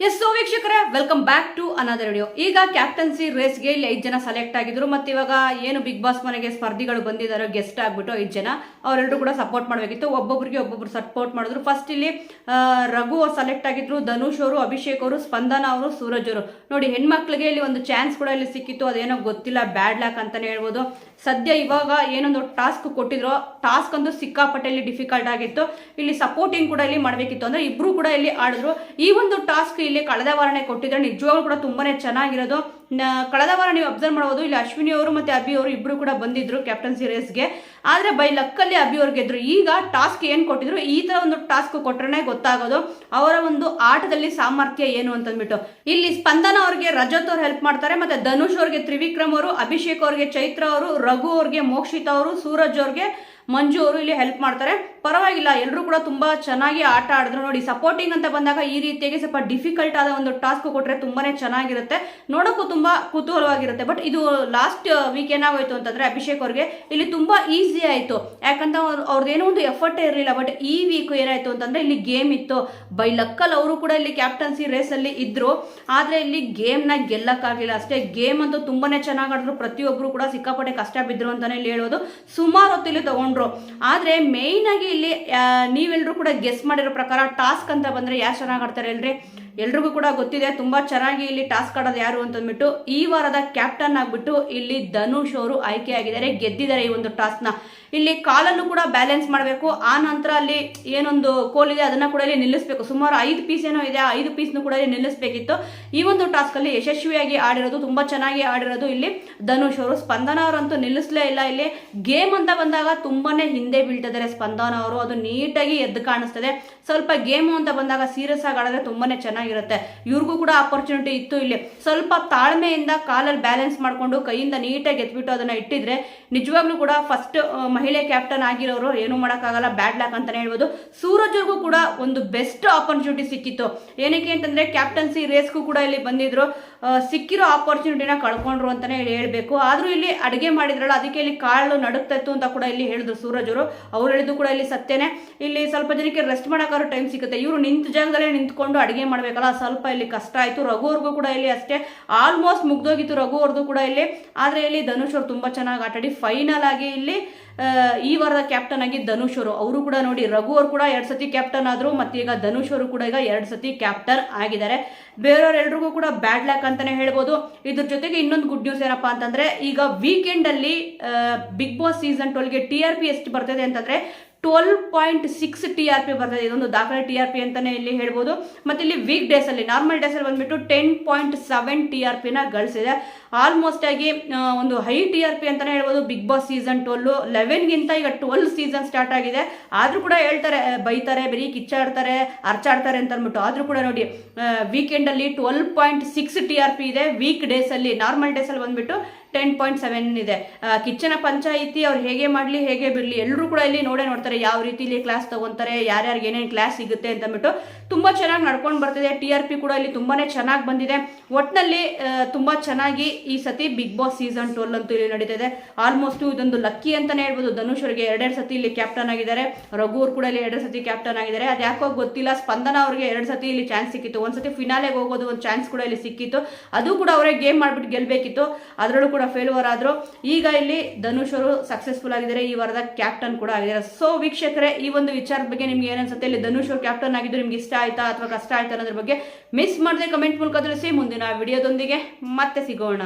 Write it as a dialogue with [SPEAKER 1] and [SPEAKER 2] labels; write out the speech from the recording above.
[SPEAKER 1] S so ವೀಕ್ಷಕರೇ, welcome back to another video. ಈಗ captaincy ರೇಸ್ಗೆ ಇಲ್ಲಿ 5 ಜನ ಸೆಲೆಕ್ಟ್ ಆಗಿದ್ರು. ಮತ್ತೆ ಇವಾಗ ಏನು ಬಿಗ್ ಬಾಸ್ ಮನೆಗೆ ಸ್ಪರ್ಧಿಗಳು ಬಂದಿದ್ದಾರೆ ಗೆಸ್ಟ್ ಆಗ್ಬಿಟ್ಟು 5 ಜನ, ಅವರೆಲ್ಲರೂ ಕೂಡ ಸಪೋರ್ಟ್ ಮಾಡಬೇಕಿತ್ತು. ಒಬ್ಬೊಬ್ರು ಸಪೋರ್ಟ್ ಮಾಡಿದ್ರು. ಫಸ್ಟ್ ಇಲ್ಲಿ ರಘು ಅವ್ರು ಸೆಲೆಕ್ಟ್ ಆಗಿದ್ರು, ಧನುಷ್ ಅವರು, ಅಭಿಷೇಕ್ ಅವರು, ಸ್ಪಂದನ ಅವರು, ಸೂರಜ್ ಅವರು. ನೋಡಿ, ಹೆಣ್ಮಕ್ಳಿಗೆ ಇಲ್ಲಿ ಒಂದು ಚಾನ್ಸ್ ಕೂಡ ಇಲ್ಲಿ ಸಿಕ್ಕಿತ್ತು. ಅದೇನೋ ಗೊತ್ತಿಲ್ಲ, ಬ್ಯಾಡ್ ಲ್ಯಾಕ್ ಅಂತಾನೆ ಹೇಳ್ಬೋದು. ಸದ್ಯ ಇವಾಗ ಏನೊಂದು ಟಾಸ್ಕ್ ಕೊಟ್ಟಿದ್ರು, ಟಾಸ್ಕ್ ಒಂದು ಸಿಕ್ಕಾಪಟ್ಟೆ ಇಲ್ಲಿ ಡಿಫಿಕಲ್ಟ್ ಆಗಿತ್ತು. ಇಲ್ಲಿ ಸಪೋರ್ಟಿಂಗ್ ಕೂಡ ಇಲ್ಲಿ ಮಾಡಬೇಕಿತ್ತು. ಅಂದ್ರೆ ಇಬ್ರು ಕೂಡ ಇಲ್ಲಿ ಆಡಿದ್ರು. ಈ ಒಂದು ಟಾಸ್ಕ್ ಇಲ್ಲಿ ಕಳೆದ ವಾರನೇ ಕೊಟ್ಟಿದ್ರೆ ನಿಜವಾಗ್ಲೂ ಕೂಡ ತುಂಬಾನೇ ಚೆನ್ನಾಗಿರೋದು. ಕಳೆದ ವಾರ ನೀವು ಅಬ್ಸರ್ವ್ ಮಾಡಬಹುದು, ಇಲ್ಲಿ ಅಶ್ವಿನಿ ಅವರು ಮತ್ತೆ ಅಭಿ ಅವರು ಇಬ್ರು ಕೂಡ ಬಂದಿದ್ರು ಕ್ಯಾಪ್ಟನ್ಸಿ ರೇಸ್ಗೆ. ಆದ್ರೆ ಬೈ ಲಕ್ಕಲ್ಲಿ ಅಭಿ ಅವ್ರು ಗೆದ್ರು. ಈಗ ಟಾಸ್ಕ್ ಏನ್ ಕೊಟ್ಟಿದ್ರು, ಈ ತರ ಒಂದು ಟಾಸ್ಕ್ ಕೊಟ್ರೆ ಗೊತ್ತಾಗೋದು ಅವರ ಒಂದು ಆಟದಲ್ಲಿ ಸಾಮರ್ಥ್ಯ ಏನು ಅಂತಂದ್ಬಿಟ್ಟು. ಇಲ್ಲಿ ಸ್ಪಂದನ ಅವ್ರಿಗೆ ರಜತ್ ಅವ್ರು ಹೆಲ್ಪ್ ಮಾಡ್ತಾರೆ, ಮತ್ತೆ ಧನುಷ್ ಅವ್ರಿಗೆ ತ್ರಿವಿಕ್ರಮ್ ಅವರು, ಅಭಿಷೇಕ್ ಅವ್ರಿಗೆ ಚೈತ್ರ ಅವರು, ರಘು ಅವ್ರಿಗೆ ಮೋಕ್ಷಿತಾ ಅವರು, ಸೂರಜ್ ಅವ್ರಿಗೆ ಮಂಜು ಅವರು ಇಲ್ಲಿ ಹೆಲ್ಪ್ ಮಾಡ್ತಾರೆ. ಪರವಾಗಿಲ್ಲ, ಎಲ್ಲರೂ ಕೂಡ ತುಂಬಾ ಚೆನ್ನಾಗಿ ಆಟ ಆಡಿದ್ರು. ನೋಡಿ, ಸಪೋರ್ಟಿಂಗ್ ಅಂತ ಬಂದಾಗ ಈ ರೀತಿಯಾಗಿ ಸ್ವಲ್ಪ ಡಿಫಿಕಲ್ಟ್ ಆದ ಒಂದು ಟಾಸ್ಕ್ ಕೊಟ್ರೆ ತುಂಬಾನೇ ಚೆನ್ನಾಗಿರುತ್ತೆ, ನೋಡೋಕ್ಕೂ ತುಂಬಾ ಕುತೂಹಲವಾಗಿರುತ್ತೆ. ಬಟ್ ಇದು ಲಾಸ್ಟ್ ವೀಕ್ ಏನಾಗೋಯ್ತು ಅಂತಂದ್ರೆ ಅಭಿಷೇಕ್ ಅವ್ರಿಗೆ ಇಲ್ಲಿ ತುಂಬಾ ಈಸಿ ಆಯ್ತು. ಯಾಕಂತ ಅವ್ರದ್ದೇನೋ ಒಂದು ಎಫರ್ಟ್ ಇರಲಿಲ್ಲ. ಬಟ್ ಈ ವೀಕ್ ಏನಾಯ್ತು ಅಂತಂದ್ರೆ ಇಲ್ಲಿ ಗೇಮ್ ಇತ್ತು. ಬೈ ಲಕ್ಕಲ್ ಅವರು ಕೂಡ ಇಲ್ಲಿ ಕ್ಯಾಪ್ಟನ್ಸಿ ರೇಸ್ ಅಲ್ಲಿ ಇದ್ರು. ಆದ್ರೆ ಇಲ್ಲಿ ಗೇಮ್ ನ ಗೆಲ್ಲಕ್ಕಾಗಲಿಲ್ಲ ಅಷ್ಟೇ. ಗೇಮ್ ಅಂತೂ ತುಂಬಾನೇ ಚೆನ್ನಾಗಿ ಆಡಿದ್ರು. ಪ್ರತಿಯೊಬ್ರು ಕೂಡ ಸಿಕ್ಕಾಪಟ್ಟೆ ಕಷ್ಟ ಬಿದ್ರು ಅಂತಾನೆ ಇಲ್ಲಿ ಹೇಳೋದು. ಸುಮಾರು ಹೊತ್ತು ಇಲ್ಲಿ ತಗೊಂಡ್ರು. ಆದ್ರೆ ಮೇಯ್ನ್ ಆಗಿ ಇಲ್ಲಿ ನೀವೆಲ್ಲರೂ ಕೂಡ ಗೆಸ್ ಮಾಡಿರೋ ಪ್ರಕಾರ ಟಾಸ್ಕ್ ಅಂತ ಬಂದ್ರೆ ಯಾರು ಚೆನ್ನಾಗಿ ಆಡ್ತಾರೆ ಅಲ್ರಿ? ಎಲ್ರಿಗೂ ಕೂಡ ಗೊತ್ತಿದೆ ತುಂಬಾ ಚೆನ್ನಾಗಿ ಇಲ್ಲಿ ಟಾಸ್ಕ್ ಆಡೋದು ಯಾರು ಅಂತಂದ್ಬಿಟ್ಟು. ಈ ವಾರದ ಕ್ಯಾಪ್ಟನ್ ಆಗ್ಬಿಟ್ಟು ಇಲ್ಲಿ ಧನುಷ್ ಅವರು ಆಯ್ಕೆ ಆಗಿದ್ದಾರೆ, ಗೆದ್ದಿದ್ದಾರೆ ಈ ಒಂದು ಟಾಸ್ಕ್ ನ. ಇಲ್ಲಿ ಕಾಲನ್ನು ಕೂಡ ಬ್ಯಾಲೆನ್ಸ್ ಮಾಡಬೇಕು. ಆ ನಂತರ ಅಲ್ಲಿ ಏನೊಂದು ಕೋಲ್ ಇದೆ ಅದನ್ನ ಕೂಡ ಇಲ್ಲಿ ನಿಲ್ಲಿಸಬೇಕು. ಸುಮಾರು 5 ಪೀಸ್ ಏನೋ ಇದೆ, 5 ಪೀಸ್ನು ಕೂಡ ಇಲ್ಲಿ ನಿಲ್ಲಿಸಬೇಕಿತ್ತು. ಈ ಒಂದು ಟಾಸ್ಕ್ ಅಲ್ಲಿ ಯಶಸ್ವಿಯಾಗಿ ಆಡಿರೋದು, ತುಂಬಾ ಚೆನ್ನಾಗಿ ಆಡಿರೋದು ಇಲ್ಲಿ ಧನುಷ್ ಅವರು. ಸ್ಪಂದನ ಅವರಂತೂ ನಿಲ್ಲಿಸಲೇ ಇಲ್ಲ. ಇಲ್ಲಿ ಗೇಮ್ ಅಂತ ಬಂದಾಗ ತುಂಬಾನೇ ಹಿಂದೆ ಬೀಳ್ತಿದ್ದಾರೆ ಸ್ಪಂದನ ಅವರು. ಅದು ನೀಟಾಗಿ ಎದ್ದು ಕಾಣಿಸ್ತದೆ. ಸ್ವಲ್ಪ ಗೇಮು ಅಂತ ಬಂದಾಗ ಸೀರಿಯಸ್ ಆಗಿ ಆಡಿದ್ರೆ ತುಂಬಾನೇ ಚೆನ್ನಾಗಿರುತ್ತೆ. ಇವ್ರಿಗೂ ಕೂಡ ಆಪರ್ಚುನಿಟಿ ಇತ್ತು. ಇಲ್ಲಿ ಸ್ವಲ್ಪ ತಾಳ್ಮೆಯಿಂದ ಕಾಲಲ್ಲಿ ಬ್ಯಾಲೆನ್ಸ್ ಮಾಡ್ಕೊಂಡು ಕೈಯಿಂದ ನೀಟಾಗಿ ಎತ್ಬಿಟ್ಟು ಅದನ್ನ ಇಟ್ಟಿದ್ರೆ ನಿಜವಾಗ್ಲೂ ಕೂಡ ಫಸ್ಟ್ ಮಹಿಳೆ ಕ್ಯಾಪ್ಟನ್ ಆಗಿರೋರು ಏನು ಮಾಡೋಕ್ಕಾಗಲ್ಲ, ಬ್ಯಾಡ್ ಲ್ಯಾಕ್ ಅಂತಾನೆ ಹೇಳ್ಬೋದು. ಸೂರಜ್ ಅವ್ರಿಗೂ ಕೂಡ ಒಂದು ಬೆಸ್ಟ್ ಆಪರ್ಚುನಿಟಿ ಸಿಕ್ಕಿತ್ತು. ಏನಕ್ಕೆ ಅಂತಂದ್ರೆ ಕ್ಯಾಪ್ಟನ್ಸಿ ರೇಸ್ಗೂ ಕೂಡ ಇಲ್ಲಿ ಬಂದಿದ್ರು. ಸಿಕ್ಕಿರೋ ಆಪರ್ಚುನಿಟಿನ ಕಳ್ಕೊಂಡ್ರು ಅಂತಾನೆ ಹೇಳ್ಬೇಕು. ಆದ್ರೂ ಇಲ್ಲಿ ಅಡುಗೆ ಮಾಡಿದ್ರಲ್ಲ, ಅದಕ್ಕೆ ಇಲ್ಲಿ ಕಾಳು ನಡುಕ್ತಾ ಇತ್ತು ಅಂತ ಕೂಡ ಇಲ್ಲಿ ಹೇಳಿದ್ರು ಸೂರಜ್ ಅವರು. ಅವ್ರು ಹೇಳಿದ್ದು ಕೂಡ ಇಲ್ಲಿ ಸತ್ಯನೇ. ಇಲ್ಲಿ ಸ್ವಲ್ಪ ಜನಕ್ಕೆ ರೆಸ್ಟ್ ಮಾಡೋಕ್ಕಾದ್ರೂ ಟೈಮ್ ಸಿಗುತ್ತೆ. ಇವರು ನಿಂತ ಜಾಗದಲ್ಲೇ ನಿಂತ್ಕೊಂಡು ಅಡುಗೆ ಮಾಡ್ಬೇಕಲ್ಲ, ಸ್ವಲ್ಪ ಇಲ್ಲಿ ಕಷ್ಟ ಆಯ್ತು. ರಘು ಅವ್ರಿಗೂ ಕೂಡ ಇಲ್ಲಿ ಅಷ್ಟೇ, ಆಲ್ಮೋಸ್ಟ್ ಮುಗ್ದೋಗಿತ್ತು ರಘು ಅವ್ರದ್ದು ಕೂಡ ಇಲ್ಲಿ. ಆದ್ರೆ ಇಲ್ಲಿ ಧನುಷ್ ಅವರು ತುಂಬಾ ಚೆನ್ನಾಗಿ ಆಟಾಡಿ ಫೈನಲ್ ಆಗಿ ಇಲ್ಲಿ ಈ ವಾರದ ಕ್ಯಾಪ್ಟನ್ ಆಗಿ ಧನುಷ್ ಅವರು ಕೂಡ ನೋಡಿ, ರಘು ಅವರು ಕೂಡ 2 ಸತಿ ಕ್ಯಾಪ್ಟನ್ ಆದ್ರು. ಮತ್ತೆ ಈಗ ಧನುಷ್ ಅವರು ಕೂಡ ಈಗ 2 ಸತಿ ಕ್ಯಾಪ್ಟನ್ ಆಗಿದ್ದಾರೆ. ಬೇರೆಯವರೆಲ್ರಿಗೂ ಕೂಡ ಬ್ಯಾಡ್ ಲ್ಯಾಕ್ ಅಂತಾನೆ ಹೇಳ್ಬೋದು. ಇದ್ರ ಜೊತೆಗೆ ಇನ್ನೊಂದು ಗುಡ್ ನ್ಯೂಸ್ ಏನಪ್ಪಾ ಅಂತಂದ್ರೆ, ಈಗ ವೀಕೆಂಡ್ ಅಲ್ಲಿ ಬಿಗ್ ಬಾಸ್ ಸೀಸನ್ 12ಗೆ TRP ಎಷ್ಟು ಬರ್ತದೆ ಅಂತಂದ್ರೆ 12.6 TRP ಬರ್ತದೆ. ಇದೊಂದು ದಾಖಲೆ TRP ಅಂತಾನೆ ಇಲ್ಲಿ ಹೇಳ್ಬೋದು. ಮತ್ತೆ ಇಲ್ಲಿ ವೀಕ್ ಡೇಸ್ ಅಲ್ಲಿ, ನಾರ್ಮಲ್ ಡೇಸ್ ಅಲ್ಲಿ ಬಂದ್ಬಿಟ್ಟು 10.7 TRP ನ ಗಳಿಸಿದೆ. ಆಲ್ಮೋಸ್ಟ್ ಆಗಿ ಒಂದು ಹೈ TRP ಅಂತಾನೆ ಹೇಳ್ಬೋದು. ಬಿಗ್ ಬಾಸ್ ಸೀಸನ್ 11 ಗಿಂತ ಈಗ 12 ಸೀಸನ್ ಸ್ಟಾರ್ಟ್ ಆಗಿದೆ. ಆದ್ರೂ ಕೂಡ ಹೇಳ್ತಾರೆ, ಬೈತಾರೆ, ಬರೀ ಕಿಚ್ಚಾಡ್ತಾರೆ, ಅರ್ಚಾಡ್ತಾರೆ ಅಂತ ಅಂದ್ಬಿಟ್ಟು. ಆದ್ರೂ ಕೂಡ ನೋಡಿ, ವೀಕೆಂಡ್ ಅಲ್ಲಿ 12.6 TRP ಇದೆ. ವೀಕ್ ಡೇಸ್ ಅಲ್ಲಿ, ನಾರ್ಮಲ್ ಡೇಸ್ ಅಲ್ಲಿ ಬಂದ್ಬಿಟ್ಟು 10.7 ಇದೆ. ಕಿಚ್ಚನ ಪಂಚಾಯಿತಿ ಅವ್ರು ಹೇಗೆ ಮಾಡ್ಲಿ ಹೇಗೆ ಬಿಡ್ಲಿ, ಎಲ್ಲರೂ ಕೂಡ ಇಲ್ಲಿ ನೋಡ್ತಾರೆ ಯಾವ ರೀತಿ ಇಲ್ಲಿ ಕ್ಲಾಸ್ ತಗೊಂತಾರೆ, ಯಾರ್ಯಾರಿಗೆ ಏನೇನು ಕ್ಲಾಸ್ ಸಿಗುತ್ತೆ ಅಂತ ಅಂದ್ಬಿಟ್ಟು ತುಂಬಾ ಚೆನ್ನಾಗಿ ನಡ್ಕೊಂಡು ಬರ್ತಿದೆ. TRP ಕೂಡ ಇಲ್ಲಿ ತುಂಬಾನೇ ಚೆನ್ನಾಗಿ ಬಂದಿದೆ. ಒಟ್ನಲ್ಲಿ ತುಂಬಾ ಚೆನ್ನಾಗಿ ಈ ಸತಿ ಬಿಗ್ ಬಾಸ್ ಸೀಸನ್ 12 ಅಂತೂ ಇಲ್ಲಿ ನಡೀತಿದೆ. ಆಲ್ಮೋಸ್ಟ್ ಇದೊಂದು ಲಕ್ಕಿ ಅಂತಾನೆ ಹೇಳ್ಬೋದು. ಧನುಷ್ ಅವರಿಗೆ 2 ಸತಿ ಇಲ್ಲಿ ಕ್ಯಾಪ್ಟನ್ ಆಗಿದ್ದಾರೆ. ರಘು ಅವ್ರು ಕೂಡ ಇಲ್ಲಿ 2 ಸತಿ ಕ್ಯಾಪ್ಟನ್ ಆಗಿದ್ದಾರೆ. ಅದು ಯಾಕೋ ಗೊತ್ತಿಲ್ಲ. ಸ್ಪಂದನ ಅವ್ರಿಗೆ 2 ಸತಿ ಇಲ್ಲಿ ಚಾನ್ಸ್ ಸಿಕ್ಕಿತ್ತು. ಒಂದ್ಸತಿ ಫಿನಾಲೆಗೆ ಹೋಗೋದು ಒಂದು ಚಾನ್ಸ್ ಕೂಡ ಇಲ್ಲಿ ಸಿಕ್ಕಿತ್ತು. ಅದು ಕೂಡ ಅವರೇ ಗೇಮ್ ಮಾಡ್ಬಿಟ್ಟು ಗೆಲ್ಬೇಕಿತ್ತು. ಅದರಲ್ಲೂ ಕೂಡ ಫೇಲ್ಯೂರ್ ಆದ್ರು. ಈಗ ಇಲ್ಲಿ ಧನುಷ್ ಅವರು ಸಕ್ಸಸ್ಫುಲ್ ಆಗಿದ್ದಾರೆ, ಈ ವಾರದ ಕ್ಯಾಪ್ಟನ್ ಕೂಡ ಆಗಿದ್ದಾರೆ. ಸೊ ವೀಕ್ಷಕರೇ, ಈ ಒಂದು ವಿಚಾರದ ಬಗ್ಗೆ ನಿಮ್ಗೆ ಏನನ್ಸುತ್ತೆ? ಇಲ್ಲಿ ಧನುಷ್ ಅವರು ಕ್ಯಾಪ್ಟನ್ ಆಗಿದ್ದು ನಿಮ್ಗೆ ಇಷ್ಟ ಆಯ್ತಾ ಅಥವಾ ಕಷ್ಟ ಆಯ್ತಾ ಅನ್ನೋದ್ರ ಬಗ್ಗೆ ಮಿಸ್ ಮಾಡದೆ ಕಮೆಂಟ್ ಮೂಲಕ ತಿಳಿಸಿ. ಮುಂದಿನ ವಿಡಿಯೋದೊಂದಿಗೆ ಮತ್ತೆ ಸಿಗೋಣ.